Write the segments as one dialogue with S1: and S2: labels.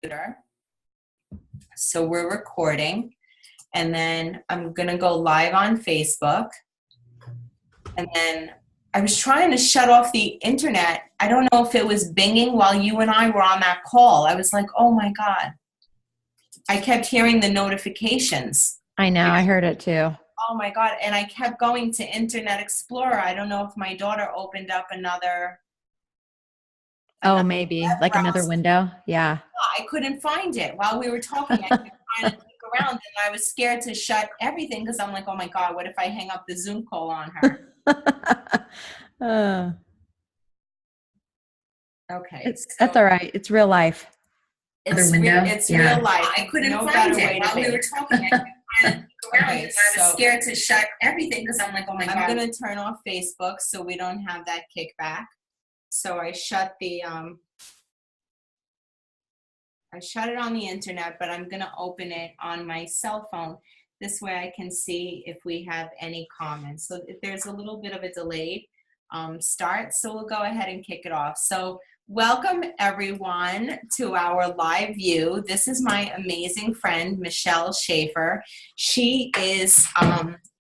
S1: computer. So we're recording, and then I'm going to go live on Facebook. And then I was trying to shut off the internet. I don't know if it was binging while you and I were on that call. I was like, oh my God. I kept hearing the notifications.
S2: I know. I heard it too.
S1: Oh my God. And I kept going to Internet Explorer. I don't know if my daughter opened up another
S2: Maybe
S1: web
S2: like another
S1: browser.
S2: window. Yeah.
S1: I couldn't find it while we were talking. I kept trying to click around, and I was scared to shut everything because I'm like, oh my God, what if I hang up the Zoom call on her?
S2: uh,
S1: Okay,
S2: that's
S1: so
S2: all right. It's real life.
S1: it's real life. I couldn't find it while we were talking. I kept trying to click around, and I was scared to shut everything because I'm like, oh my God. I'm going to turn off Facebook so we don't have that kickback. So I shut it on the internet, but I'm going to open it on my cell phone. This way I can see if we have any comments. So if there's a little bit of a delayed start, so we'll go ahead and kick it off. So welcome everyone to our live view. This is my amazing friend, Michelle Schaffer. She is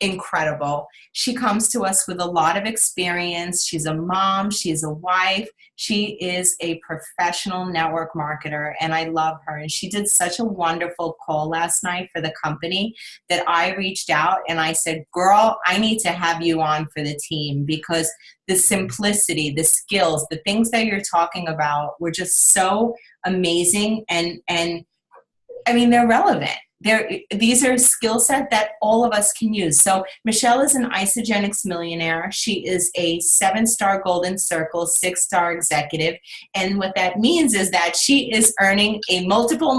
S1: incredible. She comes to us with a lot of experience. She's a mom, she's a wife, she is a professional network marketer, and I love her. And she did such a wonderful call last night for the company that I reached out and I said, girl, I need to have you on for the team, because the simplicity, the skills, the things that you're talking about were just so amazing, and I mean, they're relevant. These are skill set that all of us can use. So Michelle is an Isogenics millionaire. She is a 7-star Golden Circle, 6-star executive. And what that means is that she is earning a multiple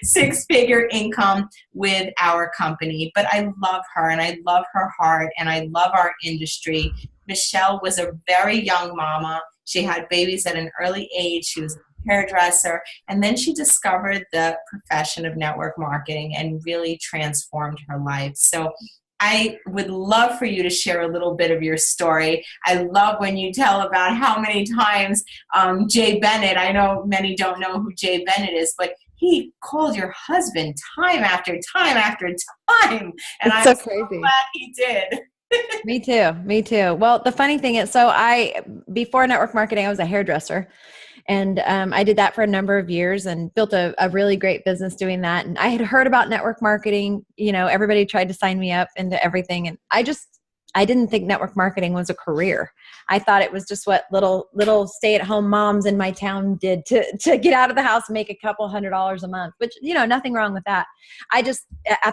S1: 6-figure income with our company. But I love her, and I love her heart, and I love our industry. Michelle was a very young mama. She had babies at an early age. She was hairdresser, and then she discovered the profession of network marketing and really transformed her life. So I would love for you to share a little bit of your story. I love when you tell about how many times Jay Bennett, I know many don't know who Jay Bennett is, but he called your husband time after time after time, and I'm so glad he did.
S2: Me too. Well, the funny thing is, before network marketing, I was a hairdresser. And I did that for a number of years and built a really great business doing that. And I had heard about network marketing. You know, everybody tried to sign me up into everything. And I didn't think network marketing was a career. I thought it was just what little stay-at-home moms in my town did to get out of the house and make a couple $100 a month, which, you know, nothing wrong with that. At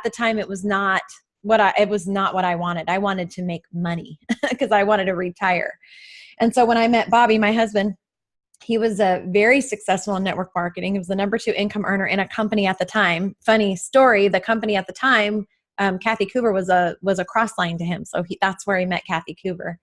S2: the time, it was not what I wanted. I wanted to make money because I wanted to retire. And so when I met Bobby, my husband, he was very successful in network marketing. He was the number 2 income earner in a company at the time. Funny story, the company at the time, Kathy Coover was a cross line to him. So that's where he met Kathy Coover.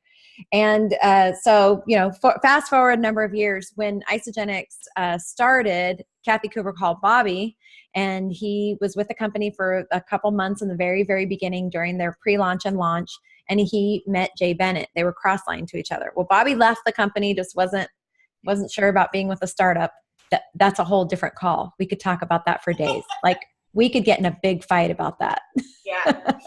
S2: And so, you know, fast forward a number of years, when Isogenics started, Kathy Coover called Bobby, and he was with the company for a couple months in the very, very beginning during their pre-launch and launch. And he met Jay Bennett. They were cross-lined to each other. Well, Bobby left the company, just wasn't sure about being with a startup. That's a whole different call. We could talk about that for days. Like, we could get in a big fight about that.
S1: Yeah, sure.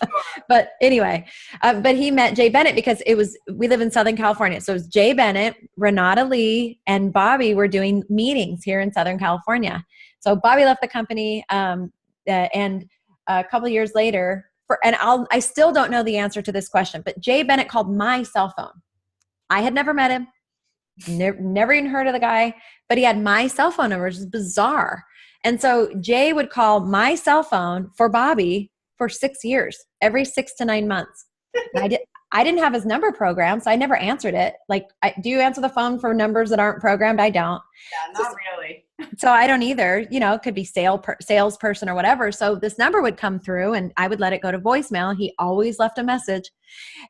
S2: But anyway, but he met Jay Bennett because we live in Southern California. So it was Jay Bennett, Renata Lee, and Bobby were doing meetings here in Southern California. So Bobby left the company, and a couple of years later, I still don't know the answer to this question, but Jay Bennett called my cell phone. I had never met him. Never even heard of the guy, but he had my cell phone number, which is bizarre. And so Jay would call my cell phone for Bobby for 6 years, every 6 to 9 months. I didn't have his number programmed, so I never answered it. Like, do you answer the phone for numbers that aren't programmed? I don't.
S1: Yeah, not really.
S2: So I don't either. You know, it could be salesperson or whatever. So this number would come through, and I would let it go to voicemail. He always left a message.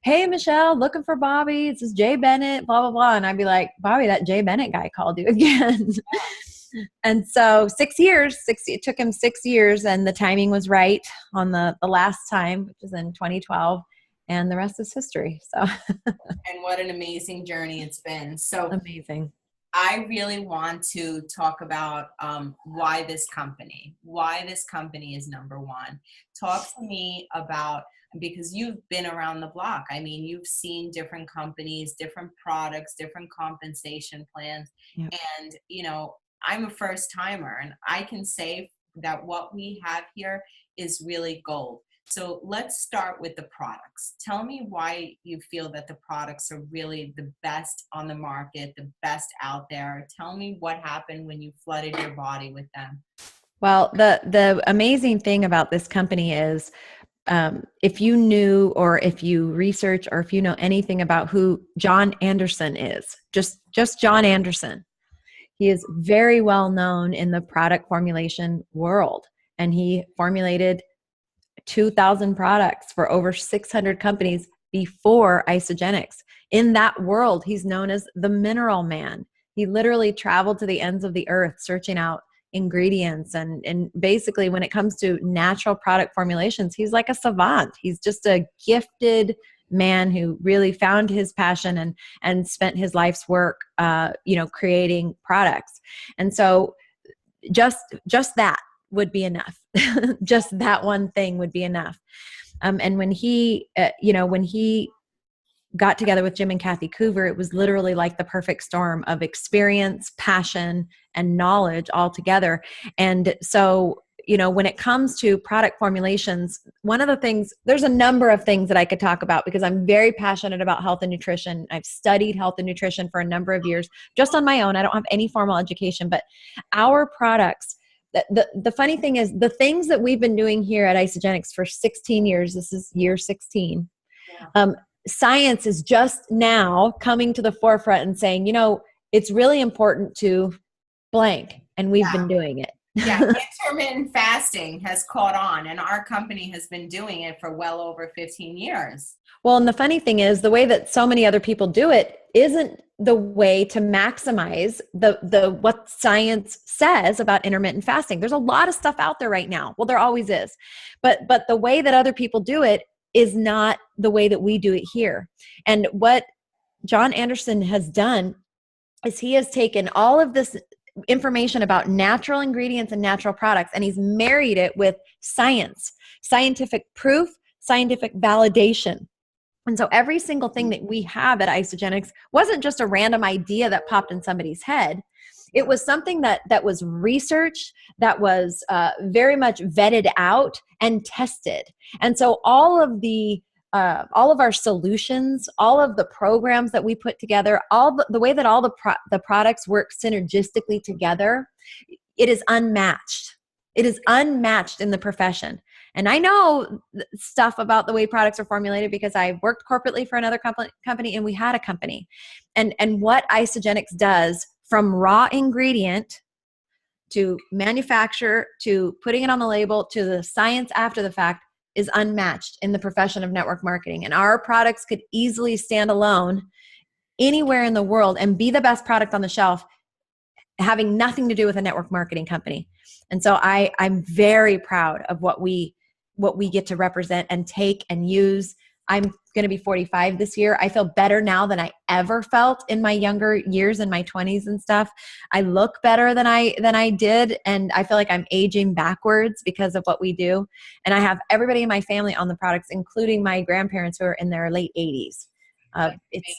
S2: Hey, Michelle, looking for Bobby. This is Jay Bennett, blah, blah, blah. And I'd be like, Bobby, that Jay Bennett guy called you again. And so 6 years, it took him 6 years, and the timing was right on the last time, which was in 2012. And the rest is history. So,
S1: and what an amazing journey it's been. So
S2: amazing.
S1: I really want to talk about why this company is number one. Talk to me about, because you've been around the block. I mean, you've seen different companies, different products, different compensation plans.
S2: Yeah.
S1: And, I'm a first timer and I can say that what we have here is really gold. So let's start with the products. Tell me why you feel that the products are really the best on the market, the best out there. Tell me what happened when you flooded your body with them.
S2: Well, the amazing thing about this company is, if you knew, or if you research, or if you know anything about who John Anderson is, just John Anderson, he is very well known in the product formulation world, and he formulated 2,000 products for over 600 companies before Isogenics. In that world, he's known as the mineral man. He literally traveled to the ends of the earth searching out ingredients. And basically, when it comes to natural product formulations, he's like a savant. He's just a gifted man who really found his passion and spent his life's work, creating products. And so just that would be enough. Just that one thing would be enough. And when he got together with Jim and Kathy Coover, it was literally like the perfect storm of experience, passion, and knowledge all together. And so, when it comes to product formulations, one of the things, there's a number of things that I could talk about because I'm very passionate about health and nutrition. I've studied health and nutrition for a number of years just on my own. I don't have any formal education, but our products, the funny thing is, the things that we've been doing here at Isogenics for 16 years, this is year 16, science is just now coming to the forefront and saying, it's really important to blank, and we've been doing it.
S1: Yeah, intermittent fasting has caught on, and our company has been doing it for well over 15 years.
S2: Well, and the funny thing is, the way that so many other people do it isn't the way to maximize the what science says about intermittent fasting. There's a lot of stuff out there right now. Well, there always is. But the way that other people do it is not the way that we do it here. And what John Anderson has done is he has taken all of this information about natural ingredients and natural products, and he's married it with science, scientific proof, scientific validation. And so every single thing that we have at Isogenics wasn't just a random idea that popped in somebody's head. It was something that was researched, that was very much vetted out and tested. And so all of our solutions, all of the programs that we put together, the way that all the products work synergistically together, it is unmatched. It is unmatched in the profession. And I know stuff about the way products are formulated because I worked corporately for another company, and we had a company. And what Isogenics does, from raw ingredient to manufacture to putting it on the label to the science after the fact, is unmatched in the profession of network marketing. And our products could easily stand alone anywhere in the world and be the best product on the shelf, having nothing to do with a network marketing company. And so I'm very proud of what we get to represent and take and use. I'm going to be 45 this year. I feel better now than I ever felt in my younger years, in my 20s and stuff. I look better than I did, and I feel like I'm aging backwards because of what we do. And I have everybody in my family on the products, including my grandparents who are in their late 80s. It's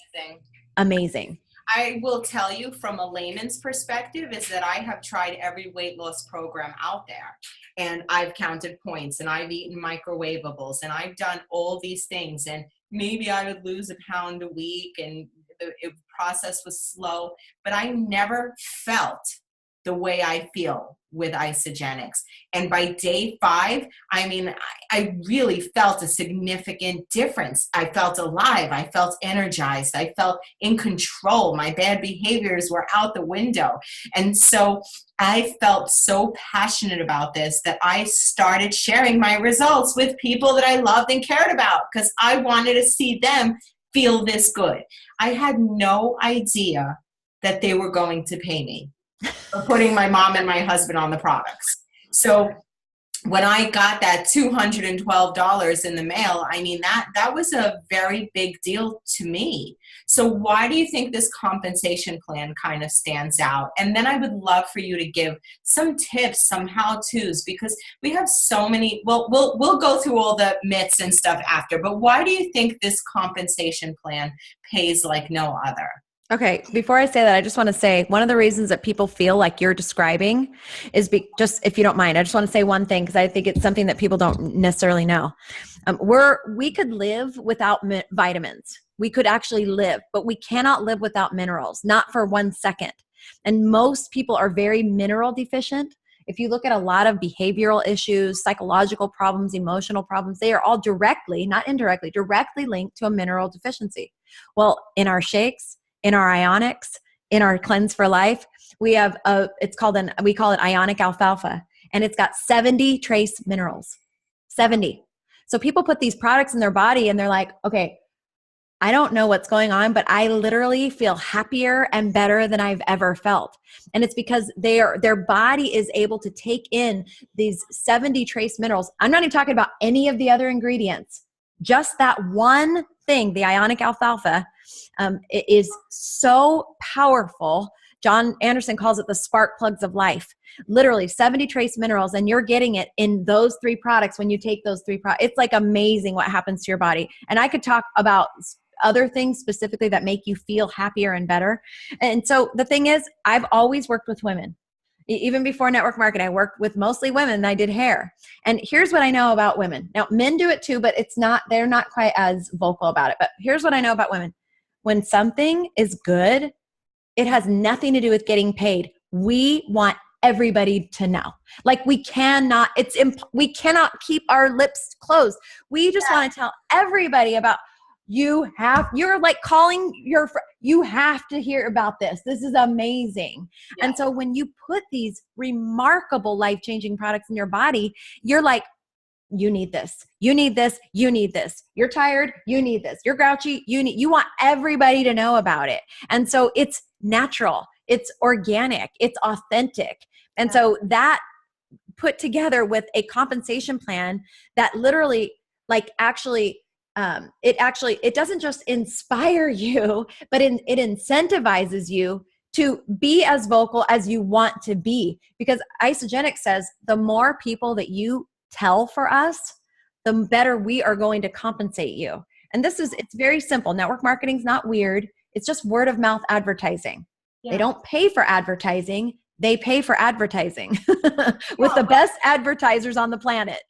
S2: amazing.
S1: I will tell you from a layman's perspective is that I have tried every weight loss program out there, and I've counted points, and I've eaten microwavables, and I've done all these things, and maybe I would lose a pound a week, and the process was slow, but I never felt the way I feel with Isogenics. And by day 5, I mean, I really felt a significant difference. I felt alive. I felt energized. I felt in control. My bad behaviors were out the window. And so I felt so passionate about this that I started sharing my results with people that I loved and cared about because I wanted to see them feel this good. I had no idea that they were going to pay me for putting my mom and my husband on the products. So when I got that $212 in the mail, I mean, that was a very big deal to me. So why do you think this compensation plan kind of stands out? And then I would love for you to give some tips, some how-tos, because we have so many, well, we'll go through all the myths and stuff after, but why do you think this compensation plan pays like no other?
S2: Okay, before I say that, I just want to say one of the reasons that people feel like you're describing is just, if you don't mind, I just want to say one thing because I think it's something that people don't necessarily know. We could live without vitamins. We could actually live, but we cannot live without minerals, not for 1 second. And most people are very mineral deficient. If you look at a lot of behavioral issues, psychological problems, emotional problems, they are all directly, not indirectly, directly linked to a mineral deficiency. Well, in our shakes, in our ionics, in our cleanse for life, we have we call it ionic alfalfa, and it's got 70 trace minerals. 70. So people put these products in their body and they're like, okay, I don't know what's going on, but I literally feel happier and better than I've ever felt. And it's because their body is able to take in these 70 trace minerals. I'm not even talking about any of the other ingredients. Just that one thing, the ionic alfalfa, it is so powerful. John Anderson calls it the spark plugs of life. Literally 70 trace minerals, and you're getting it in those 3 products when you take those 3 products. It's like amazing what happens to your body. And I could talk about other things specifically that make you feel happier and better. And so the thing is, I've always worked with women. Even before network marketing, I worked with mostly women. I did hair. And here's what I know about women. Now, men do it too, but they're not quite as vocal about it. But here's what I know about women. When something is good, it has nothing to do with getting paid. We want everybody to know. Like we cannot keep our lips closed. We just want to tell everybody about you're like calling you have to hear about this. This is amazing. Yeah. And so when you put these remarkable life-changing products in your body, you're like, you need this. You need this. You need this. You're tired. You need this. You're grouchy. You want everybody to know about it. And so it's natural. It's organic. It's authentic. And so that put together with a compensation plan that literally it doesn't just inspire you, but it incentivizes you to be as vocal as you want to be. Because Isagenix says the more people that you tell for us, the better we are going to compensate you. And it's very simple. Network marketing is not weird. It's just word of mouth advertising. Yeah. They don't pay for advertising. They pay for advertising with the best advertisers on the planet.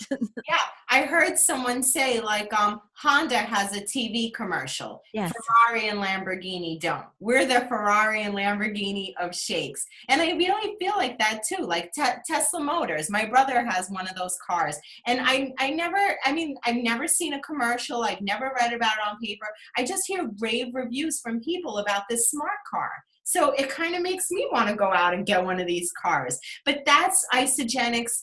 S1: Yeah, I heard someone say like Honda has a TV commercial. Yes. Ferrari and Lamborghini don't. We're the Ferrari and Lamborghini of shakes. And I really feel like that too, like Tesla Motors. My brother has one of those cars. And I've never seen a commercial. I've never read about it on paper. I just hear rave reviews from people about this smart car. So it kind of makes me want to go out and get one of these cars. But that's Isagenix.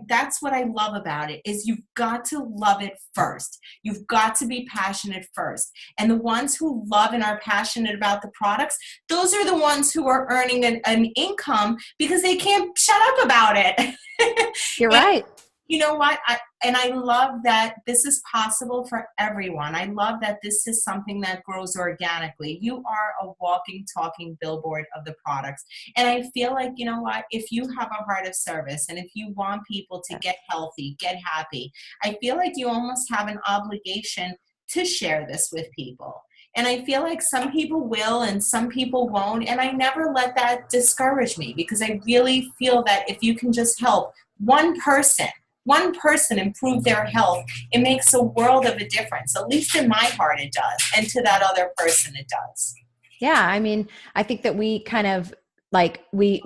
S1: That's what I love about it, is you've got to love it first. You've got to be passionate first. And the ones who love and are passionate about the products, those are the ones who are earning an income because they can't shut up about it.
S2: You're right.
S1: You know what? I love that this is possible for everyone. I love that this is something that grows organically. You are a walking, talking billboard of the products. And I feel like, you know what? If you have a heart of service and if you want people to get healthy, get happy, I feel like you almost have an obligation to share this with people. And I feel like some people will and some people won't. And I never let that discourage me, because I really feel that if you can just help one person improve their health, it makes a world of a difference. At least in my heart it does. And to that other person it does.
S2: Yeah. I mean, I think that we kind of like, we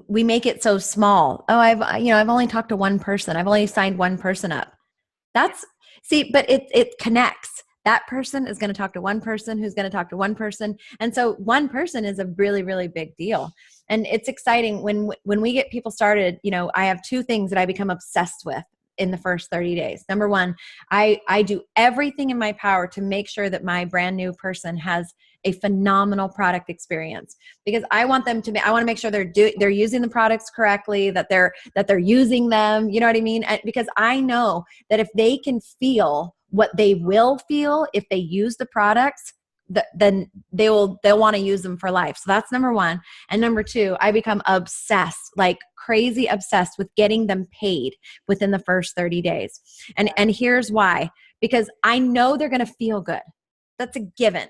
S2: make it so small. Oh, I've only talked to one person. I've only signed one person up. But it connects. That person is going to talk to one person who's going to talk to one person. And so one person is a really, really big deal. And it's exciting when we get people started. I have 2 things that I become obsessed with in the first 30 days. Number one, I do everything in my power to make sure that my brand new person has a phenomenal product experience, because I want to make sure they're using the products correctly, that they're using them. You know what I mean? Because I know that if they can feel what they will feel if they use the products, then they'll want to use them for life. So that's number one. And number two, I become obsessed, like crazy obsessed with getting them paid within the first 30 days. And here's why, because I know they're going to feel good. That's a given.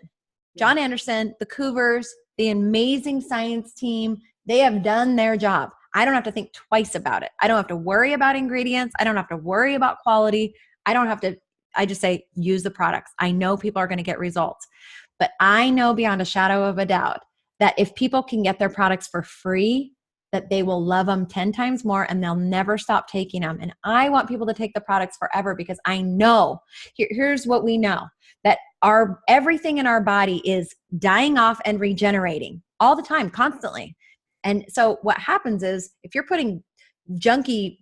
S2: John Anderson, the Cougars, the amazing science team, they have done their job. I don't have to think twice about it. I don't have to worry about ingredients. I don't have to worry about quality. I just say, use the products. I know people are going to get results. But I know beyond a shadow of a doubt that if people can get their products for free, that they will love them 10 times more and they'll never stop taking them. And I want people to take the products forever because I know, here's what we know, that everything in our body is dying off and regenerating all the time, constantly. And so what happens is if you're putting junky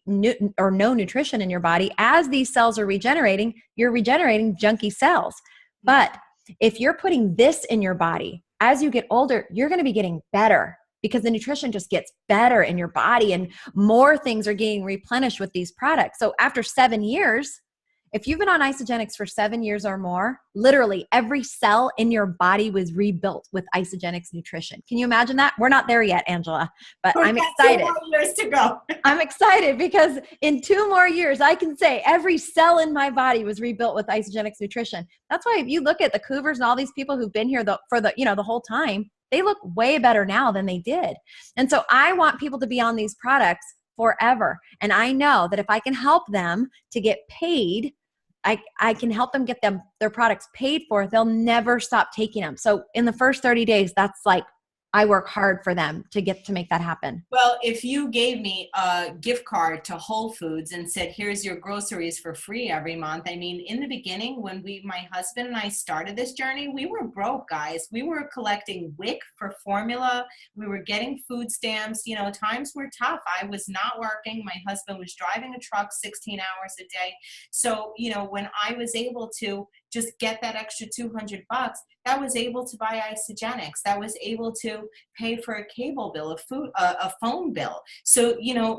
S2: or no nutrition in your body, as these cells are regenerating, you're regenerating junky cells. But if you're putting this in your body, as you get older, you're going to be getting better because the nutrition just gets better in your body and more things are getting replenished with these products. So after 7 years, if you've been on Isogenics for 7 years or more, literally every cell in your body was rebuilt with Isogenics nutrition. Can you imagine that? We're not there yet, Angela, but I'm excited.
S1: 2 more years to go.
S2: I'm excited because in 2 more years, I can say every cell in my body was rebuilt with Isogenics nutrition. That's why if you look at the Cougars and all these people who've been here for the whole time, they look way better now than they did. And so I want people to be on these products forever. And I know that if I can help them to get paid, I can help them get their products paid for, they'll never stop taking them. So in the first 30 days, that's like, I work hard for them to make that happen.
S1: Well, if you gave me a gift card to Whole Foods and said, here's your groceries for free every month. I mean, in the beginning, when my husband and I started this journey, we were broke, guys. We were collecting WIC for formula. We were getting food stamps. Times were tough. I was not working. My husband was driving a truck 16 hours a day. So, when I was able to just get that extra $200, that was able to buy Isogenics. That was able to pay for a cable bill, a phone bill. So,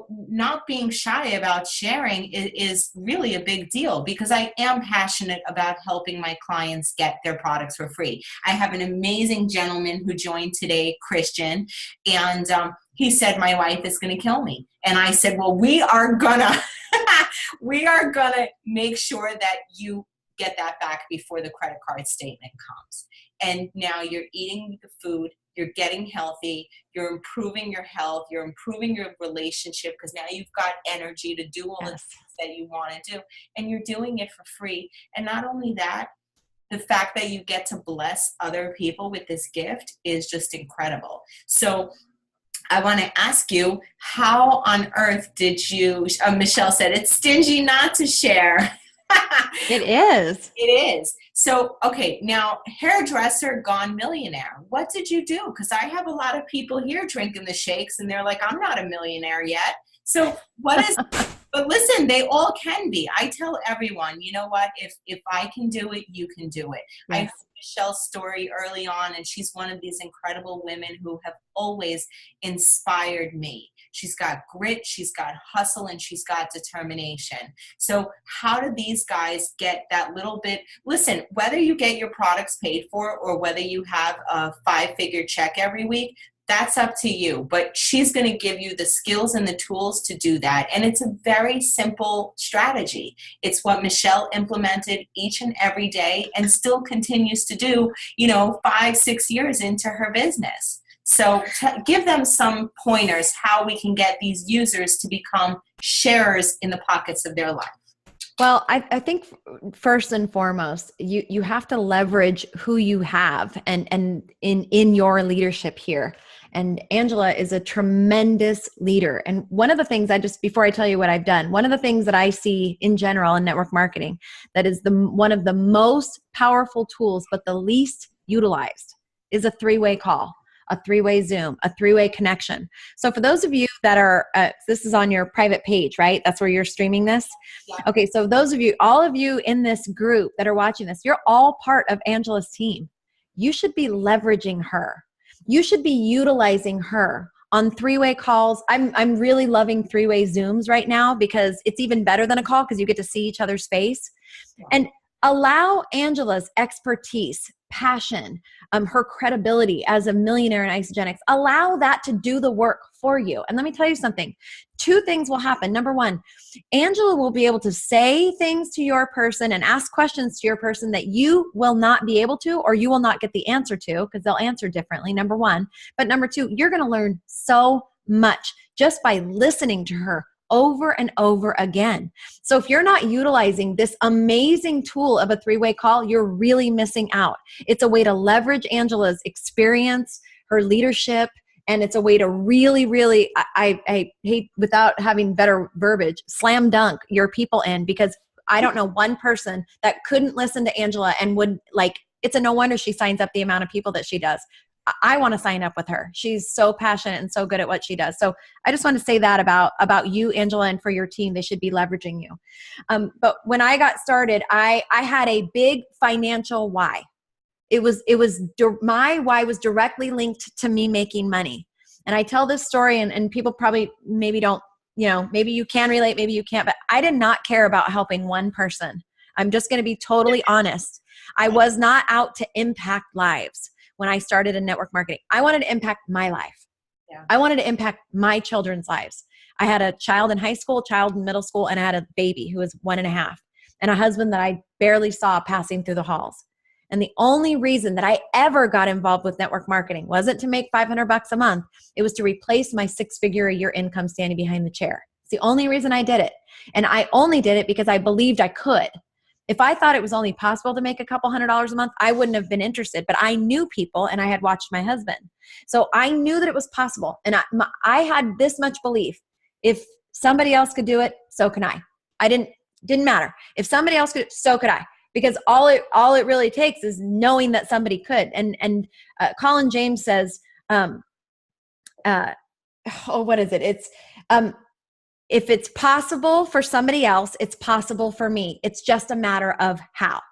S1: not being shy about sharing is really a big deal because I am passionate about helping my clients get their products for free. I have an amazing gentleman who joined today, Christian, and he said, my wife is going to kill me. And I said, well, we are gonna make sure that you get that back before the credit card statement comes. And now you're eating the food, you're getting healthy, you're improving your health, you're improving your relationship because now you've got energy to do all the things that you want to do, and you're doing it for free. And not only that, the fact that you get to bless other people with this gift is just incredible. So I want to ask you, how on earth did you, Michelle said, it's stingy not to share.
S2: It is.
S1: It is. So, okay, now hairdresser gone millionaire. What did you do? Because I have a lot of people here drinking the shakes and they're like, I'm not a millionaire yet. So but listen, they all can be. I tell everyone, you know what, if I can do it, you can do it. Yes. I heard Michelle's story early on, and she's one of these incredible women who have always inspired me. She's got grit, she's got hustle, and she's got determination. So how do these guys get that little bit? Listen, whether you get your products paid for or whether you have a 5-figure check every week, that's up to you. But she's going to give you the skills and the tools to do that. And it's a very simple strategy. It's what Michelle implemented each and every day and still continues to do, 5-6 years into her business. So give them some pointers how we can get these users to become sharers in the pockets of their life.
S2: Well, I think first and foremost, you have to leverage who you have and in your leadership here. And Angela is a tremendous leader. And one of the things before I tell you what I've done, one of the things that I see in general in network marketing that is one of the most powerful tools, but the least utilized, is a 3-way call, a 3-way Zoom, a 3-way connection. So for those of you that are, this is on your private page, right? That's where you're streaming this. Yeah. Okay. So those of you, all of you in this group that are watching this, you're all part of Angela's team. You should be leveraging her. You should be utilizing her on 3-way calls. I'm really loving 3-way Zooms right now because it's even better than a call because you get to see each other's face. Yeah. And Allow Angela's expertise, passion, her credibility as a millionaire in Isogenics, allow that to do the work for you. And let me tell you something. 2 things will happen. Number 1, Angela will be able to say things to your person and ask questions to your person that you will not be able to, or you will not get the answer to, because they'll answer differently, number 1. But number 2, you're going to learn so much just by listening to her over and over again. So if you're not utilizing this amazing tool of a 3-way call, you're really missing out. It's a way to leverage Angela's experience, her leadership, and it's a way to really, really, I hate, without having better verbiage, slam dunk your people in, because I don't know one person that couldn't listen to Angela and would it's a no wonder she signs up the amount of people that she does. I want to sign up with her. She's so passionate and so good at what she does. So I just want to say that about you, Angela, and for your team, they should be leveraging you. But when I got started, I had a big financial why. My why was directly linked to me making money. And I tell this story and people probably maybe don't, maybe you can relate, maybe you can't, but I did not care about helping one person. I'm just going to be totally honest. I was not out to impact lives. When I started in network marketing, I wanted to impact my life. Yeah. I wanted to impact my children's lives. I had a child in high school, child in middle school, and I had a baby who was 1.5, and a husband that I barely saw passing through the halls. And the only reason that I ever got involved with network marketing wasn't to make $500 a month. It was to replace my 6-figure a year income standing behind the chair. It's the only reason I did it. And I only did it because I believed I could. If I thought it was only possible to make a couple $100s a month, I wouldn't have been interested. But I knew people, and I had watched my husband. So I knew that it was possible. And I had this much belief. If somebody else could do it, so can I. Didn't matter. If somebody else could, so could I. Because all it really takes is knowing that somebody could. And Colin James says, what is it? It's if it's possible for somebody else, it's possible for me. It's just a matter of how.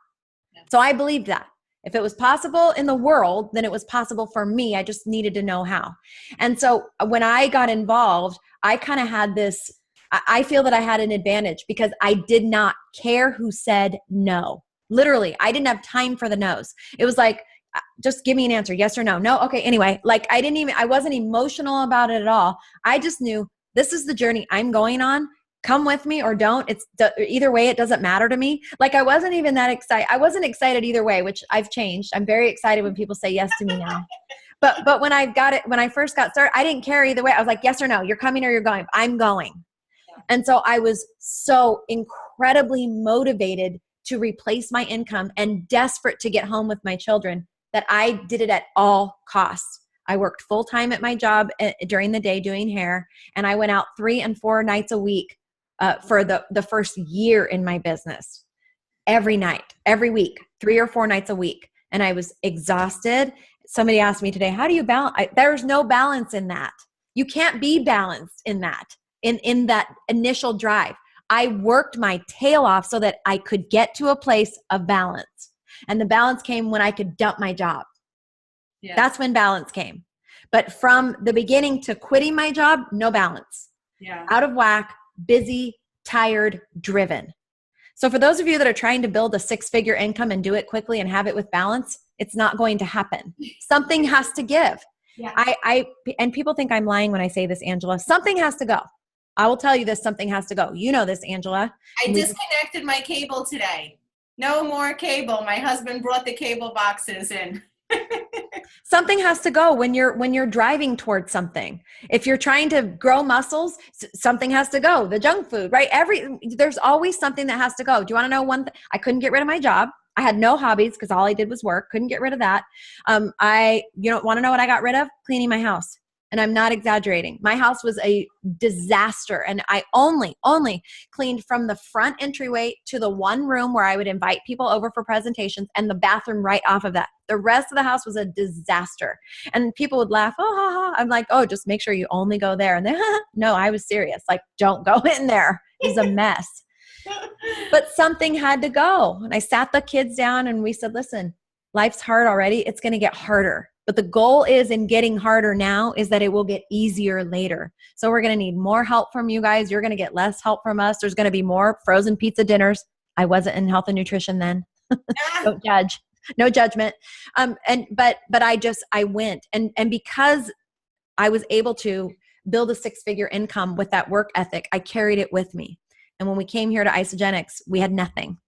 S2: So I believed that. If it was possible in the world, then it was possible for me. I just needed to know how. And so when I got involved, I kind of had this, I feel that I had an advantage because I did not care who said no. Literally, I didn't have time for the no's. It was like, just give me an answer, yes or no. No, okay, anyway. I wasn't emotional about it at all. I just knew this is the journey I'm going on. Come with me or don't. Either way, it doesn't matter to me. I wasn't even that excited. I wasn't excited either way, which I've changed. I'm very excited when people say yes to me now. But when I first got started, I didn't care either way. I was like, yes or no, you're coming or you're going. I'm going. And so I was so incredibly motivated to replace my income and desperate to get home with my children that I did it at all costs. I worked full-time at my job during the day doing hair, and I went out 3 and 4 nights a week for the first year in my business. Every night, every week, 3 or 4 nights a week. And I was exhausted. Somebody asked me today, how do you balance? There's no balance in that. You can't be balanced in that, in that initial drive. I worked my tail off so that I could get to a place of balance. And the balance came when I could dump my job. Yeah. That's when balance came. But from the beginning to quitting my job, no balance. Yeah. Out of whack, busy, tired, driven. So for those of you that are trying to build a 6-figure income and do it quickly and have it with balance, it's not going to happen. Something has to give. Yeah. And people think I'm lying when I say this, Angela. Something has to go. I will tell you this, something has to go. You know this, Angela.
S1: I disconnected my cable today. No more cable. My husband brought the cable boxes in.
S2: Something has to go when you're driving towards something. If you're trying to grow muscles, something has to go. The junk food, right? There's always something that has to go. Do you want to know one thing? I couldn't get rid of my job. I had no hobbies because all I did was work. Couldn't get rid of that. You don't want to know what I got rid of? Cleaning my house. And I'm not exaggerating. My house was a disaster. And I only cleaned from the front entryway to the one room where I would invite people over for presentations and the bathroom right off of that. The rest of the house was a disaster. And people would laugh, oh, ha, ha. I'm like, oh, just make sure you only go there. And then, no, I was serious. Like, don't go in there. It was a mess. But something had to go. And I sat the kids down and we said, listen, life's hard already. It's going to get harder. But the goal is in getting harder now is that it will get easier later. So we're going to need more help from you guys. You're going to get less help from us. There's going to be more frozen pizza dinners. I wasn't in health and nutrition then.
S1: Ah,
S2: Don't judge. No judgment. But I went, and because I was able to build a six-figure income with that work ethic, I carried it with me. And when we came here to Isogenics, we had nothing.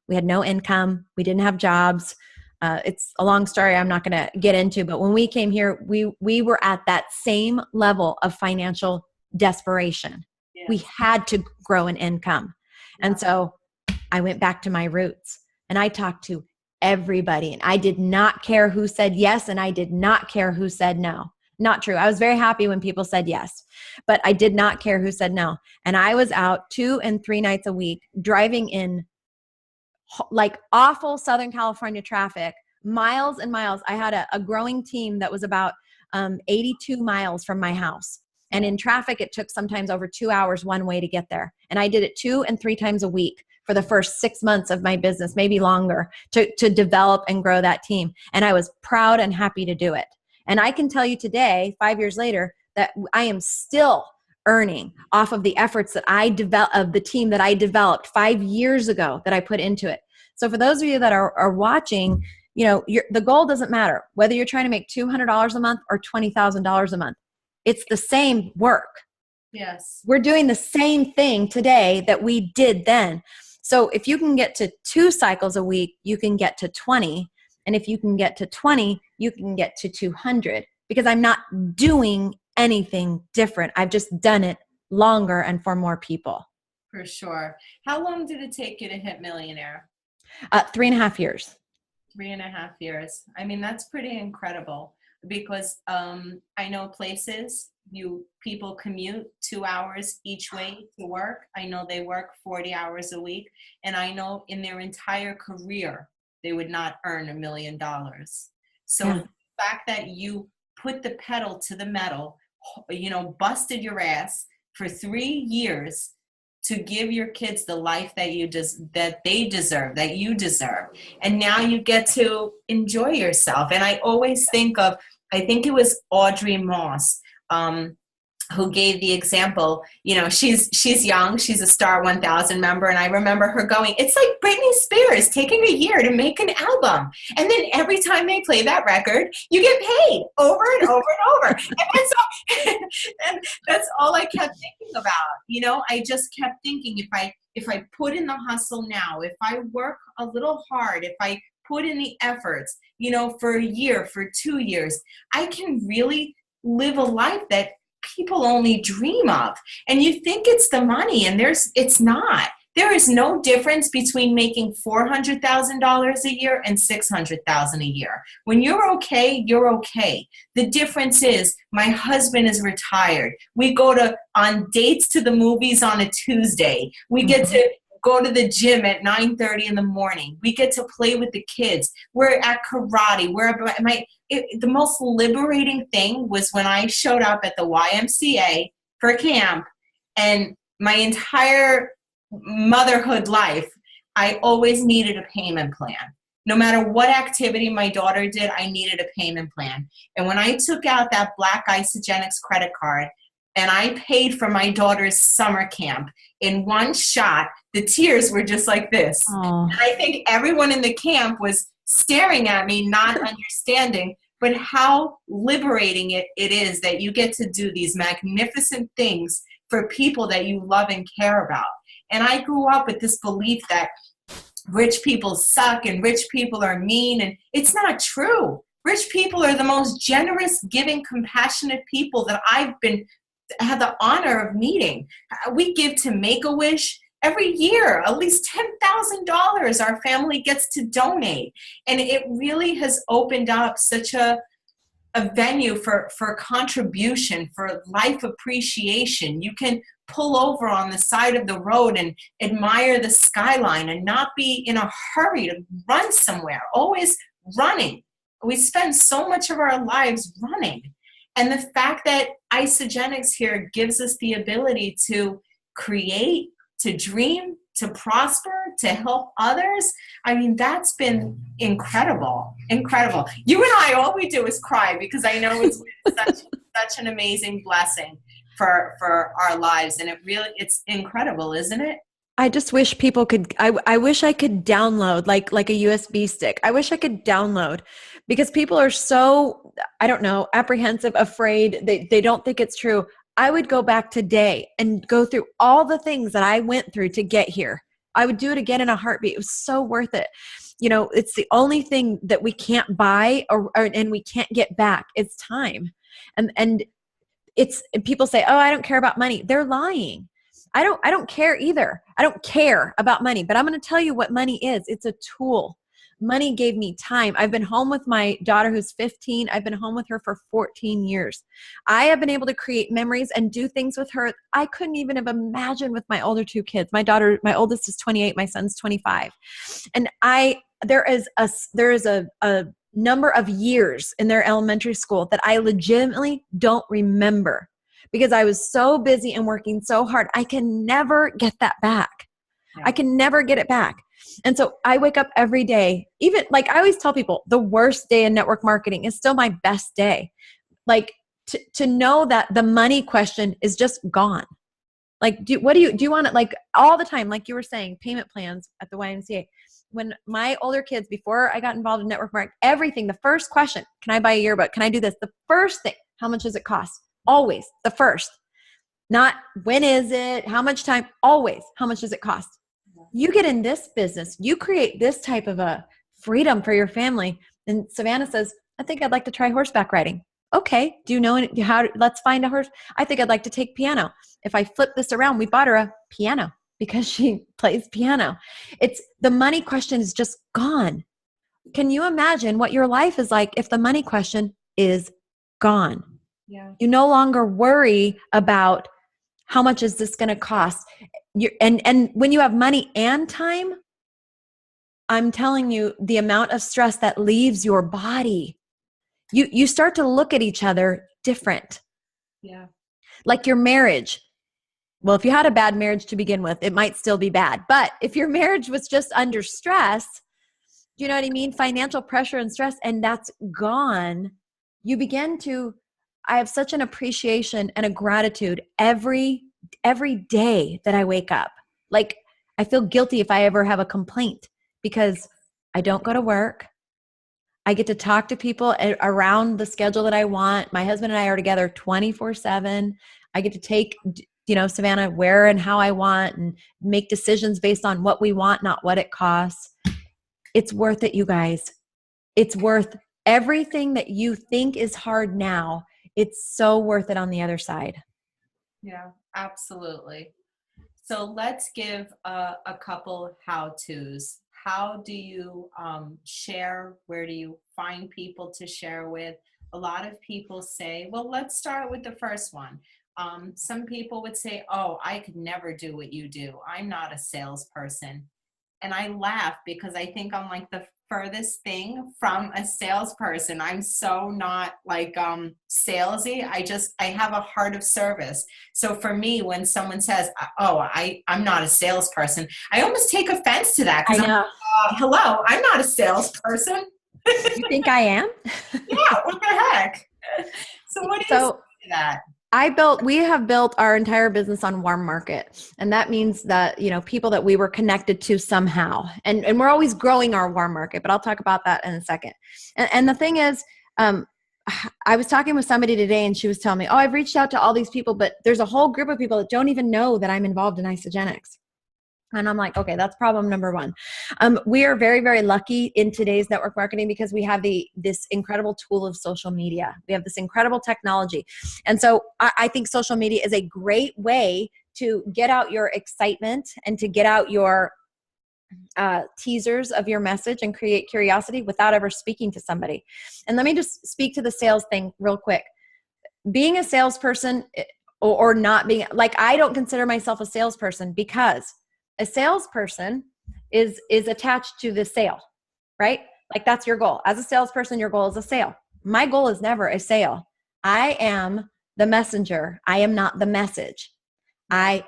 S2: We had no income. We didn't have jobs. It's a long story I'm not going to get into, but when we came here, we were at that same level of financial desperation. We
S1: yes.
S2: had to grow an income.
S1: Yeah.
S2: And so I went back to my roots and I talked to everybody, and I did not care who said yes, and I did not care who said no. Not true. I was very happy when people said yes, but I did not care who said no. And I was out 2 and 3 nights a week driving in like awful Southern California traffic, miles and miles. I had a growing team that was about 82 miles from my house. And in traffic, it took sometimes over 2 hours one way to get there. And I did it 2 and 3 times a week for the first 6 months of my business, maybe longer, to develop and grow that team. And I was proud and happy to do it. And I can tell you today, 5 years later, that I am still earning off of the efforts that I developed, of the team that I developed 5 years ago that I put into it. So for those of you that are watching, the goal doesn't matter whether you're trying to make $200 a month or $20,000 a month. It's the same work.
S1: Yes.
S2: We're doing the same thing today that we did then. So if you can get to 2 cycles a week, you can get to 20. And if you can get to 20, you can get to 200, because I'm not doing anything different. I've just done it longer and for more people.
S1: For sure. How long did it take you to hit millionaire?
S2: 3.5 years.
S1: 3.5 years. I mean, that's pretty incredible, because I know places people commute 2 hours each way to work. I know they work 40 hours a week, and I know in their entire career they would not earn $1 million. So
S2: Yeah.
S1: the fact that you put the pedal to the metal, busted your ass for 3 years to give your kids the life that they deserve, that you deserve. And now you get to enjoy yourself. And I always think I think it was Audrey Moss, who gave the example. She's young, she's a Star 1000 member, and I remember her going, it's like Britney Spears taking a year to make an album, and then every time they play that record, you get paid over and over and over. And that's all I kept thinking about. I just kept thinking, if I put in the hustle now, if I work a little hard, if I put in the efforts, for a year, for 2 years, I can really live a life that people only dream of. And you think it's the money, and it's not. There is no difference between making $400,000 a year and $600,000 a year. When you're okay, you're okay. The difference is my husband is retired. We go on dates to the movies on a Tuesday. We get to go to the gym at 9:30 in the morning. We get to play with the kids. We're at karate. The most liberating thing was when I showed up at the YMCA for camp, and my entire motherhood life, I always needed a payment plan. No matter what activity my daughter did, I needed a payment plan. And when I took out that Black Isogenics credit card and I paid for my daughter's summer camp in one shot, the tears were just like this.
S2: Oh.
S1: And I think everyone in the camp was staring at me, not understanding, but how liberating it is that you get to do these magnificent things for people that you love and care about. And I grew up with this belief that rich people suck and rich people are mean, and it's not true. Rich people are the most generous, giving, compassionate people that I've had the honor of meeting. We give to Make-A-Wish every year, at least $10,000 our family gets to donate. And it really has opened up such a venue for contribution, for life appreciation. You can pull over on the side of the road and admire the skyline and not be in a hurry to run somewhere, always running. We spend so much of our lives running. And the fact that Isogenics here gives us the ability to create, to dream, to prosper, to help others, I mean, that's been incredible, incredible. You and I, all we do is cry, because I know it's such an amazing blessing for our lives. And it's incredible, isn't it?
S2: I just wish people could, I wish I could download like a USB stick. I wish I could download because people are so, I don't know, apprehensive, afraid. They don't think it's true. I would go back today and go through all the things that I went through to get here. I would do it again in a heartbeat. It was so worth it. You know, it's the only thing that we can't buy and we can't get back. It's time. And and people say, "Oh, I don't care about money." They're lying. I don't care either. I don't care about money, but I'm going to tell you what money is. It's a tool. Money gave me time. I've been home with my daughter who's 15. I've been home with her for 14 years. I have been able to create memories and do things with her I couldn't even have imagined with my older two kids. My oldest is 28, my son's 25. And there is a number of years in their elementary school that I legitimately don't remember because I was so busy and working so hard. I can never get that back. Yeah. I can never get it back. And so I wake up every day, even like I always tell people, the worst day in network marketing is still my best day. Like to know that the money question is just gone. Like, do you want it like all the time? Like you were saying, payment plans at the YMCA. When my older kids, before I got involved in network marketing, everything, the first question, can I buy a yearbook? Can I do this? The first thing, how much does it cost? Always the first, not when is it, how much time, always, how much does it cost? You get in this business, you create this type of a freedom for your family. And Savannah says, I think I'd like to try horseback riding. Okay. Do you know how, let's find a horse. I think I'd like to take piano. If I flip this around, we bought her a piano because she plays piano. It's the money question is just gone. Can you imagine what your life is like if the money question is gone? Yeah. You no longer worry about how much is this going to cost. And when you have money and time, I'm telling you, the amount of stress that leaves your body, you start to look at each other different. Yeah. Like your marriage. Well, if you had a bad marriage to begin with, it might still be bad. But if your marriage was just under stress, do you know what I mean? Financial pressure and stress, and that's gone. You begin to, I have such an appreciation and a gratitude every day that I wake up. Like I feel guilty if I ever have a complaint because I don't go to work. I get to talk to people around the schedule that I want. My husband and I are together 24/7. I get to take, Savannah, where and how I want and make decisions based on what we want, not what it costs. It's worth it, you guys. It's worth everything that you think is hard now. It's so worth it on the other side.
S1: Yeah, absolutely. So let's give a couple how-tos. How do you share? Where do you find people to share with? A lot of people say, well, let's start with the first one. Some people would say, oh, I could never do what you do. I'm not a salesperson. And I laugh because I think I'm like the furthest thing from a salesperson. I'm so not like salesy. I have a heart of service. So for me, when someone says, oh, I'm not a salesperson, I almost take offense to that.
S2: I know.
S1: Hello, I'm not a salesperson.
S2: You think I am?
S1: Yeah, what the heck? So what do you say to that?
S2: We have built our entire business on warm market. And that means that, people that we were connected to somehow, and we're always growing our warm market, but I'll talk about that in a second. And the thing is, I was talking with somebody today and she was telling me, oh, I've reached out to all these people, but there's a whole group of people that don't even know that I'm involved in isogenics. And I'm like, okay, that's problem number one. We are very, very lucky in today's network marketing because we have this incredible tool of social media. We have this incredible technology. And so I think social media is a great way to get out your excitement and to get out your teasers of your message and create curiosity without ever speaking to somebody. And let me just speak to the sales thing real quick. Being a salesperson or not being, like, I don't consider myself a salesperson because a salesperson is attached to the sale, right? Like that's your goal. As a salesperson, your goal is a sale. My goal is never a sale. I am the messenger. I am not the message. I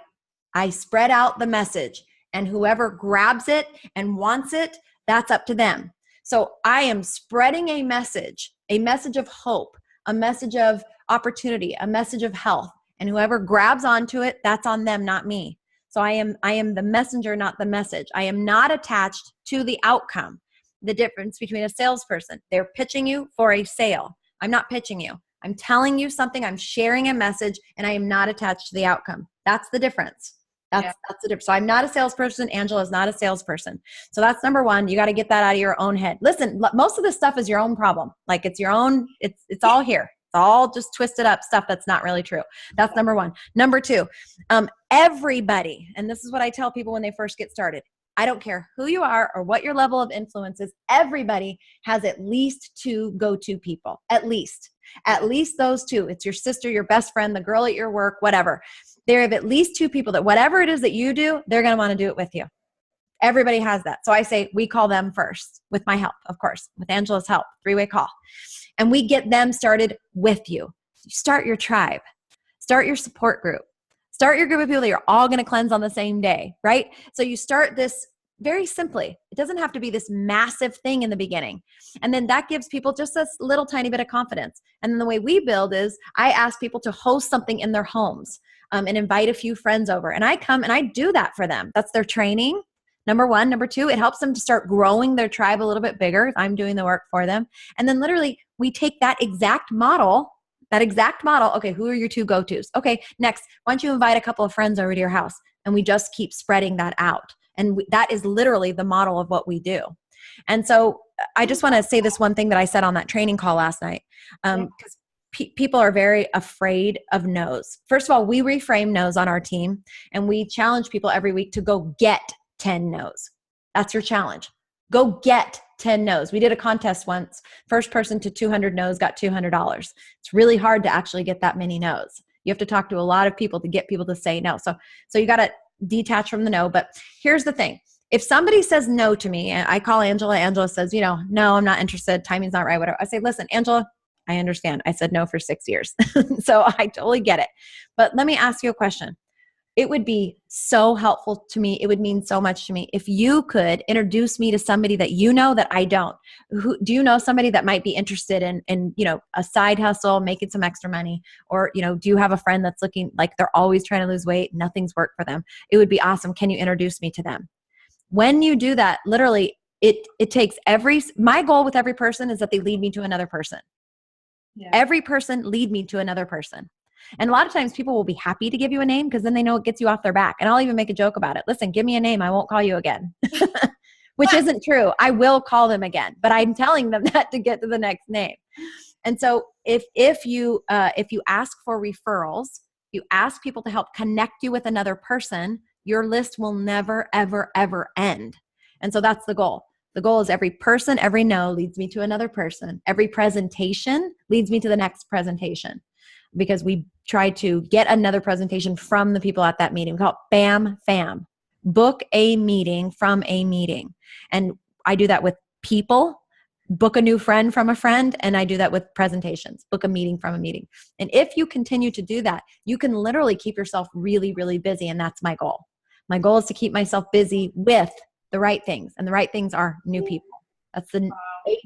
S2: spread out the message, and whoever grabs it and wants it, that's up to them. So I am spreading a message of hope, a message of opportunity, a message of health, and whoever grabs onto it, that's on them, not me. So I am the messenger, not the message. I am not attached to the outcome. The difference between a salesperson, they're pitching you for a sale. I'm not pitching you. I'm telling you something. I'm sharing a message, and I am not attached to the outcome. That's the difference. That's the difference. So I'm not a salesperson. Angela is not a salesperson. So that's number one. You got to get that out of your own head. Listen, most of this stuff is your own problem. Like it's your own, it's all here. It's all just twisted up stuff that's not really true. That's number one. Number two, everybody, and this is what I tell people when they first get started. I don't care who you are or what your level of influence is. Everybody has at least two go-to people. At least those two. It's your sister, your best friend, the girl at your work, whatever. There have at least two people that whatever it is that you do, they're going to want to do it with you. Everybody has that. So I say we call them first with my help, of course, with Angela's help, 3-way call. And we get them started with you. You start your tribe, start your support group, start your group of people that you're all going to cleanse on the same day, right? So you start this very simply. It doesn't have to be this massive thing in the beginning. And then that gives people just a little tiny bit of confidence. And then the way we build is I ask people to host something in their homes and invite a few friends over. And I come and I do that for them. That's their training. Number one. Number two, it helps them to start growing their tribe a little bit bigger. I'm doing the work for them. And then literally we take that exact model. Okay, who are your two go-tos? Okay, next, why don't you invite a couple of friends over to your house? And we just keep spreading that out. And that is literally the model of what we do. And so I just want to say this one thing that I said on that training call last night, because people are very afraid of no's. First of all, we reframe no's on our team, and we challenge people every week to go get 10 no's. That's your challenge. Go get 10 no's. We did a contest once. First person to 200 no's got $200. It's really hard to actually get that many no's. You have to talk to a lot of people to get people to say no. So you got to detach from the no. But here's the thing. If somebody says no to me, and I call Angela, Angela says, no, I'm not interested. Timing's not right, whatever. I say, listen, Angela, I understand. I said no for 6 years. So I totally get it. But let me ask you a question. It would be so helpful to me. It would mean so much to me if you could introduce me to somebody that you know that I don't. Do you know somebody that might be interested in a side hustle, making some extra money? Or, do you have a friend that's looking like they're always trying to lose weight, nothing's worked for them? It would be awesome. Can you introduce me to them? When you do that, literally, it takes my goal with every person is that they lead me to another person. Yeah. Every person lead me to another person. And a lot of times people will be happy to give you a name because then they know it gets you off their back. And I'll even make a joke about it. Listen, give me a name. I won't call you again, which isn't true. I will call them again, but I'm telling them that to get to the next name. And so if you ask for referrals, you ask people to help connect you with another person, your list will never, ever, ever end. And so that's the goal. The goal is every person, every no leads me to another person. Every presentation leads me to the next presentation, because we try to get another presentation from the people at that meeting. We call it BAM FAM. Book a meeting from a meeting. And I do that with people. Book a new friend from a friend. And I do that with presentations. Book a meeting from a meeting. And if you continue to do that, you can literally keep yourself really, really busy. And that's my goal. My goal is to keep myself busy with the right things. And the right things are new people. That's the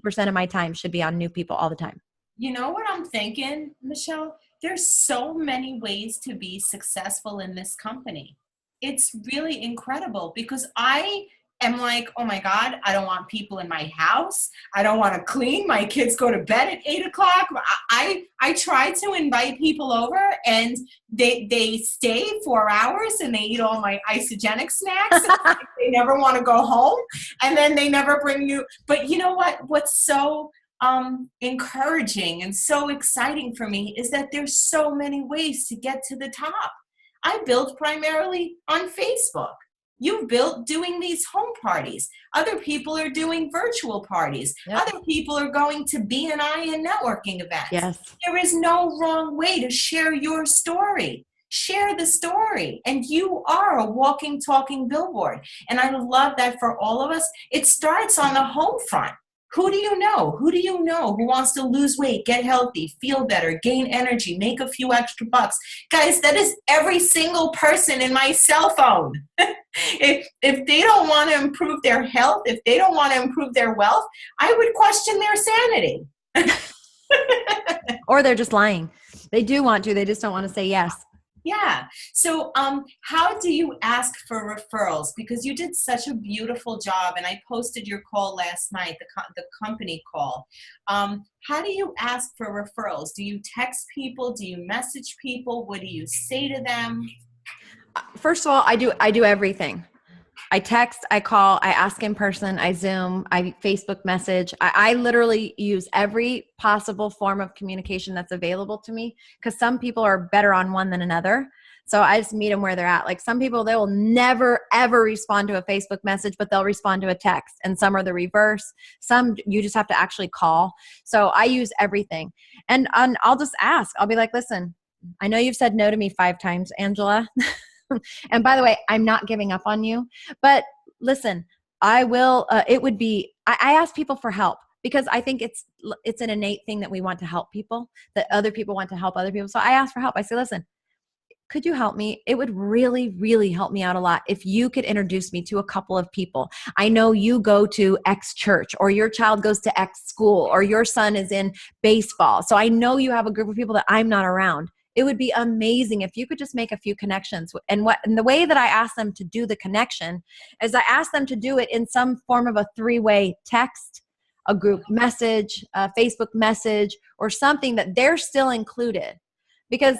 S2: 80% of my time should be on new people all the time.
S1: You know what I'm thinking, Michelle? There's so many ways to be successful in this company. It's really incredible because I am like, oh my God, I don't want people in my house. I don't want to clean. My kids go to bed at 8 o'clock. I try to invite people over and they stay 4 hours and they eat all my isogenic snacks. They never want to go home, and then they never bring new. But you know what? What's so encouraging and so exciting for me is that there's so many ways to get to the top. I built primarily on Facebook. You built doing these home parties. Other people are doing virtual parties. Yep. Other people are going to BNI and networking events.
S2: Yes.
S1: There is no wrong way to share your story. Share the story. And you are a walking, talking billboard. And I love that for all of us. It starts on the home front. Who do you know? Who do you know who wants to lose weight, get healthy, feel better, gain energy, make a few extra bucks? Guys, that is every single person in my cell phone. If they don't want to improve their health, if they don't want to improve their wealth, I would question their sanity.
S2: Or they're just lying. They do want to, they just don't want to say yes.
S1: Yeah. So, how do you ask for referrals? Because you did such a beautiful job, and I posted your call last night, the company call. How do you ask for referrals? Do you text people? Do you message people? What do you say to them?
S2: First of all, I do everything. I text, I call, I ask in person, I Zoom, I Facebook message. I literally use every possible form of communication that's available to me because some people are better on one than another. So I just meet them where they're at. Like some people, they will never, ever respond to a Facebook message, but they'll respond to a text. And some are the reverse. Some you just have to actually call. So I use everything. And I'll just ask. I'll be like, listen, I know you've said no to me 5 times, Angela. And by the way, I'm not giving up on you. But listen, I will, it would be, I ask people for help because I think it's an innate thing that we want to help people, that other people want to help other people. So I ask for help. I say, listen, could you help me? It would really, really help me out a lot if you could introduce me to a couple of people. I know you go to X church, or your child goes to X school, or your son is in baseball. So I know you have a group of people that I'm not around. It would be amazing if you could just make a few connections. And the way that I ask them to do the connection is I ask them to do it in some form of a 3-way text, a group message, a Facebook message, or something that they're still included. Because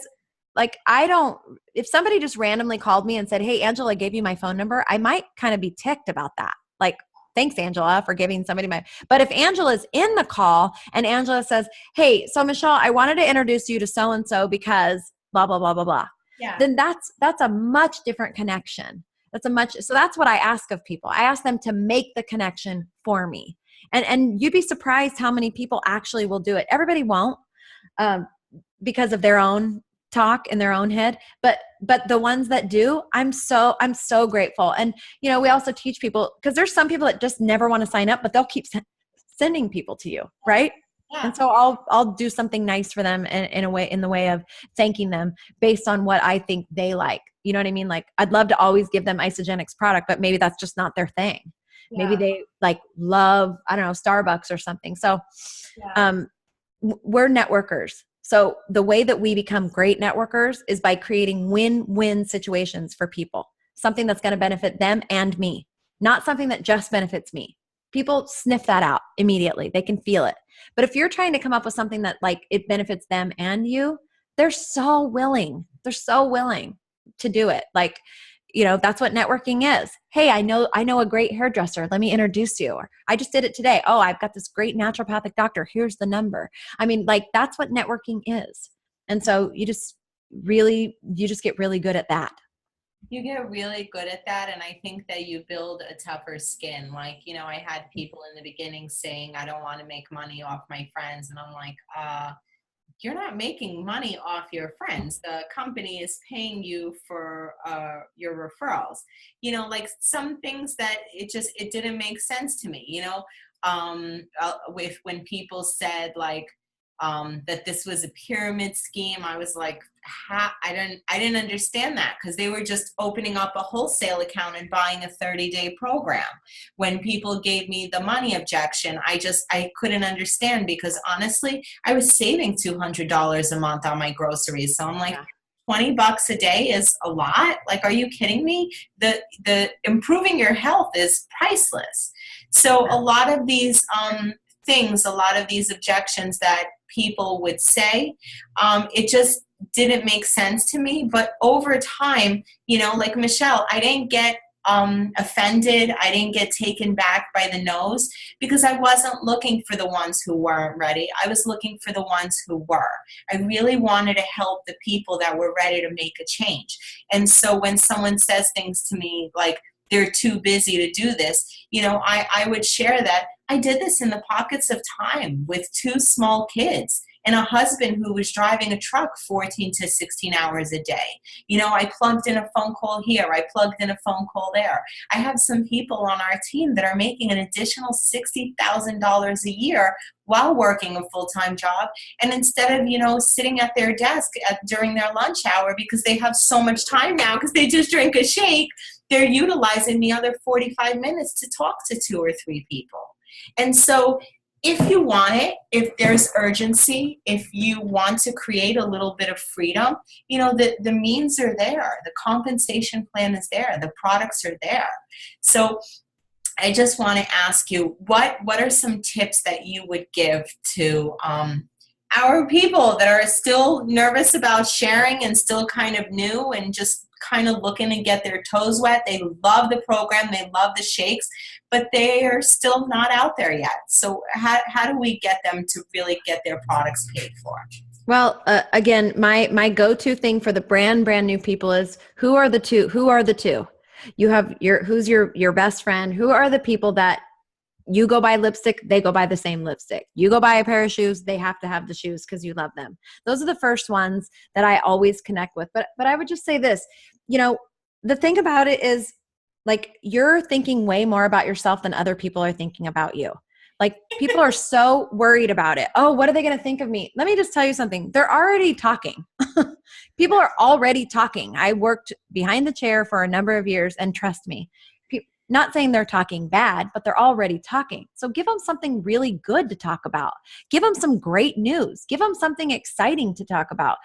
S2: like if somebody just randomly called me and said, hey, Angela gave you my phone number, I might kind of be ticked about that. Like, thanks, Angela, for giving somebody but if Angela's in the call and Angela says, hey, so Michelle, I wanted to introduce you to so-and-so because blah, blah, blah, blah, blah.
S1: Yeah.
S2: Then that's a much different connection. So that's what I ask of people. I ask them to make the connection for me. And you'd be surprised how many people actually will do it. Everybody won't, because of their own talk in their own head, but the ones that do, I'm so grateful. And we also teach people, because there's some people that just never want to sign up, but they'll keep sending people to you, right?
S1: Yeah.
S2: And so I'll do something nice for them in the way of thanking them based on what I think they like. You know what I mean? Like I'd love to always give them Isogenics product, but maybe that's just not their thing. Yeah. Maybe they like love, I don't know, Starbucks or something. So we're networkers. So the way that we become great networkers is by creating win-win situations for people, something that's going to benefit them and me, not something that just benefits me. People sniff that out immediately. They can feel it. But if you're trying to come up with something that like it benefits them and you, they're so willing. They're so willing to do it. Like, that's what networking is. Hey, I know a great hairdresser. Let me introduce you. Or I just did it today. Oh, I've got this great naturopathic doctor. Here's the number. I mean, like that's what networking is. And so you just get really good at that.
S1: You get really good at that. And I think that you build a tougher skin. Like, I had people in the beginning saying, I don't want to make money off my friends. And I'm like, you're not making money off your friends. The company is paying you for your referrals. Like some things that it didn't make sense to me, when people said like, that this was a pyramid scheme. I was like, I didn't understand that because they were just opening up a wholesale account and buying a 30-day program. When people gave me the money objection, I couldn't understand because honestly, I was saving $200 a month on my groceries. So I'm like, yeah. $20 a day is a lot. Like, are you kidding me? The improving your health is priceless. So a lot of these things, a lot of these objections that people would say, it just didn't make sense to me. But over time, like Michelle, I didn't get offended. I didn't get taken back by the no's because I wasn't looking for the ones who weren't ready. I was looking for the ones who were. I really wanted to help the people that were ready to make a change. And so when someone says things to me like, they're too busy to do this, I would share that I did this in the pockets of time with 2 small kids and a husband who was driving a truck 14 to 16 hours a day. I plugged in a phone call here. I plugged in a phone call there. I have some people on our team that are making an additional $60,000 a year while working a full-time job. And instead of, sitting at their desk during their lunch hour because they have so much time now because they just drink a shake, they're utilizing the other 45 minutes to talk to 2 or 3 people. And so If you want it, if there's urgency, if you want to create a little bit of freedom, the means are there. The compensation plan is there. The products are there. So I just want to ask you, what are some tips that you would give to our people that are still nervous about sharing and still kind of new and just kind of looking to get their toes wet? They love the program, they love the shakes, but they are still not out there yet. So how do we get them to really get their products paid for?
S2: Well, again, my go-to thing for the brand new people is who are the two? Who are the two? You have who's your best friend? Who are the people that you go buy lipstick, they go buy the same lipstick. You go buy a pair of shoes, they have to have the shoes because you love them. Those are the first ones that I always connect with. But I would just say this, the thing about it is like you're thinking way more about yourself than other people are thinking about you. Like people are so worried about it. Oh, what are they going to think of me? Let me just tell you something. They're already talking. People are already talking. I worked behind the chair for a number of years, and trust me, not saying they're talking bad, but they're already talking. So give them something really good to talk about. Give them some great news. Give them something exciting to talk about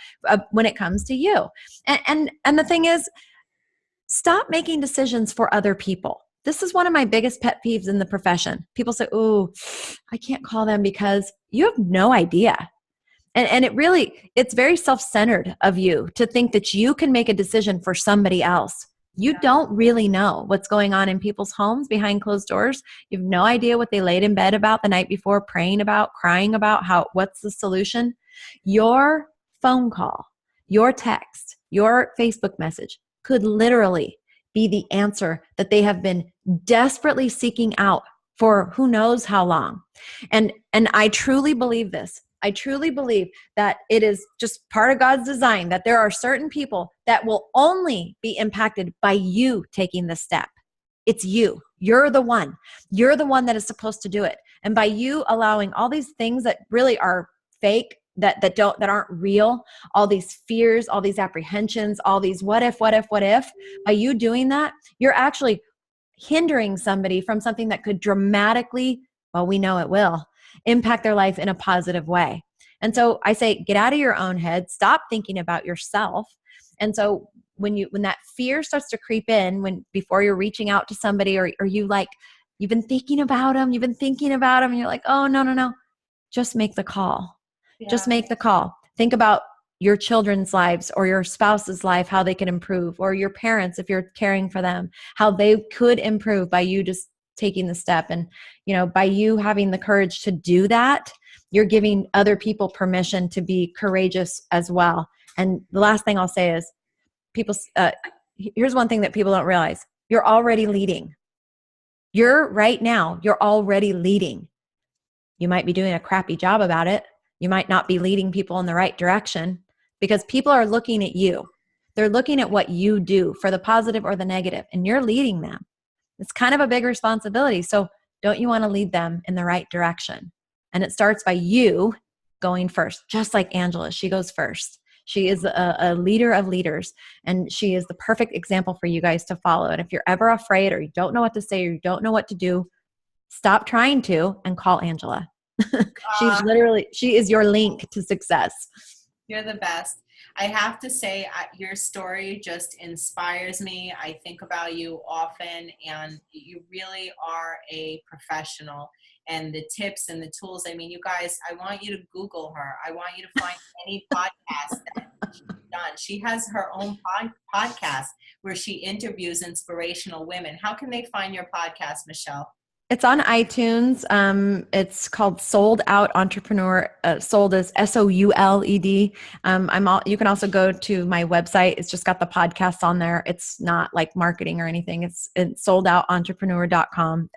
S2: when it comes to you. And the thing is, stop making decisions for other people. This is one of my biggest pet peeves in the profession. People say, "Oh, I can't call them," because you have no idea. And it's very self-centered of you to think that you can make a decision for somebody else. You don't really know what's going on in people's homes behind closed doors. You have no idea what they laid in bed about the night before, praying about, crying about, what's the solution. Your phone call, your text, your Facebook message could literally be the answer that they have been desperately seeking out for who knows how long. And I truly believe this. I truly believe that it is just part of God's design that there are certain people that will only be impacted by you taking the step. It's you. You're the one. You're the one that is supposed to do it. And by you allowing all these things that really are fake, that aren't real, all these fears, all these apprehensions, all these what if, by you doing that, you're actually hindering somebody from something that could dramatically, well, we know it will, impact their life in a positive way. And so I say, get out of your own head, stop thinking about yourself. And so when that fear starts to creep in, before you're reaching out to somebody, or you've been thinking about them, and you're like, oh, no, just make the call. Just
S1: Yeah.
S2: make the call. Think about your children's lives or your spouse's life, how they can improve, or your parents, if you're caring for them, how they could improve by you just taking the step. And, by you having the courage to do that, you're giving other people permission to be courageous as well. And the last thing I'll say is here's one thing that people don't realize. You're already leading. You're already leading. You might be doing a crappy job about it. You might not be leading people in the right direction because people are looking at you. They're looking at what you do for the positive or the negative, and you're leading them. It's kind of a big responsibility. So don't you want to lead them in the right direction? And it starts by you going first, just like Angela. She goes first. She is a leader of leaders, and she is the perfect example for you guys to follow. And if you're ever afraid or you don't know what to say or you don't know what to do, stop trying to and call Angela. She is your link to success.
S1: You're the best. I have to say, your story just inspires me. I think about you often, and you really are a professional. And the tips and the tools, I mean, you guys, I want you to Google her. I want you to find any podcast that she's done. She has her own podcast where she interviews inspirational women. How can they find your podcast, Michelle?
S2: It's on iTunes. It's called Sold Out Entrepreneur. Sold is SOULED. You can also go to my website. It's just got the podcasts on there. It's not like marketing or anything. It's soldoutentrepreneur.com.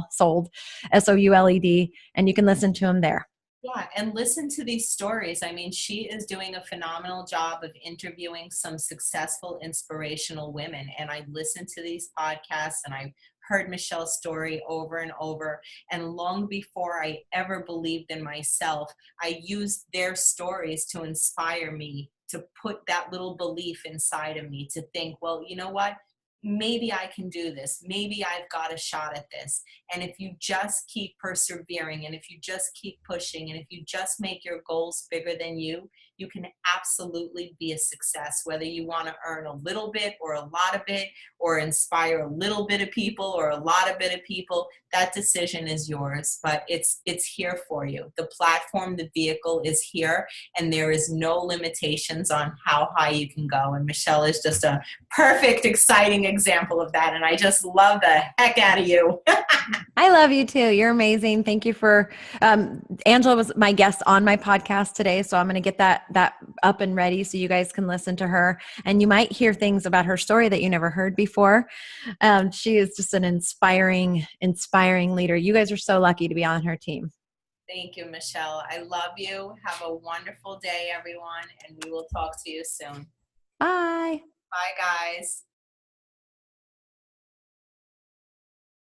S2: sold SOULED, and you can listen to them there.
S1: Yeah, and listen to these stories. I mean, she is doing a phenomenal job of interviewing some successful, inspirational women. And I listened to these podcasts and I heard Michelle's story over and over. And long before I ever believed in myself, I used their stories to inspire me, to put that little belief inside of me, to think, well, you know what? maybe I can do this. Maybe I've got a shot at this. And if you just keep persevering, and if you just keep pushing, and if you just make your goals bigger than you can absolutely be a success, whether you want to earn a little bit or a lot of it, or inspire a little bit of people or a lot of bit of people. That decision is yours, but it's here for you. The platform, the vehicle is here, and there is no limitations on how high you can go. And Michelle is just a perfect, exciting example of that. And I just love the heck out of you.
S2: I love you too. You're amazing. Thank you for Angela was my guest on my podcast today, so I'm going to get that up and ready so you guys can listen to her, and you might hear things about her story that you never heard before. She is just an inspiring leader. You guys are so lucky to be on her team.
S1: Thank you, Michelle. I love you. Have a wonderful day, everyone, and we will talk to you soon.
S2: Bye.
S1: Bye, guys.